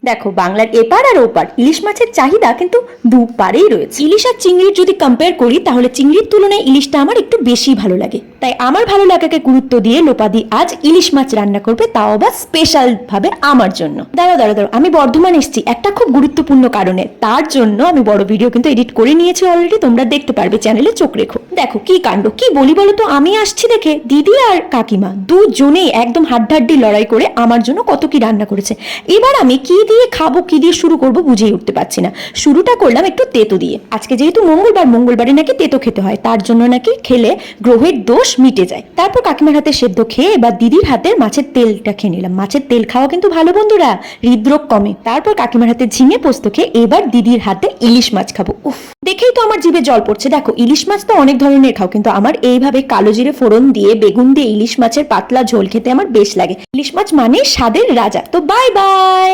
দেখো বাংলার এপার আর ওপার ইলিশ মাছের চাহিদা কিন্তু দুপারেই রয়েছে। ইলিশ আর চিংড়ির যদি কম্পেয়ার করি তাহলে চিংড়ির তুলনায় ইলিশটা আমার একটু বেশি ভালো লাগে। তাই আমার ভালো লাগাকে গুরুত্ব দিয়ে লোপাদি আজ ইলিশ মাছ রান্না করবে, তাও আবার স্পেশাল ভাবে আমার জন্য। দাঁড়াও আমি বর্ধমান এসেছি একটা খুব গুরুত্বপূর্ণ কারণে, তার জন্য আমি বড় ভিডিও কিন্তু এডিট করে নিয়েছি অলরেডি, তোমরা দেখতে পারবে, চ্যানেলে চোখ রেখো। দেখো কি কাণ্ড, কি বলি বলো তো, আমি আসছি দেখে দিদি আর কাকিমা দুজনেই একদম হাড্ডাহাড্ডি লড়াই করে আমার জন্য কত কি রান্না করেছে। এবার আমি কি দিয়ে খাবো, কি দিয়ে শুরু করবো বুঝেই উঠতে পারছি না। শুরুটা করলাম একটু তেতো দিয়ে। আজকে যেহেতু মঙ্গলবারে নাকি তেতো খেতে হয়, তার জন্য নাকি খেলে গ্রহের দোষ মিটে যায়। তারপর কাকিমার হাতে সেদ্ধ খেয়ে এবার দিদির হাতের মাছের তেলটা খেয়ে নিলাম। মাছের তেল খাওয়া কিন্তু ভালো বন্ধুরা, হৃদরোগ কমে। তারপর কাকিমার হাতে ঝিঙে পোস্ত খেয়ে এবার দিদির হাতে ইলিশ মাছ খাবো। উফ, দেখেই তো আমার জিভে জল পড়ছে। দেখো ইলিশ মাছ তো অনেক ধরনের খাও, কিন্তু আমার এইভাবে কালো জিরে ফোড়ন দিয়ে বেগুন দিয়ে ইলিশ মাছের পাতলা ঝোল খেতে আমার বেশ লাগে। ইলিশ মাছ মানে স্বাদের রাজা। তো বাই বাই।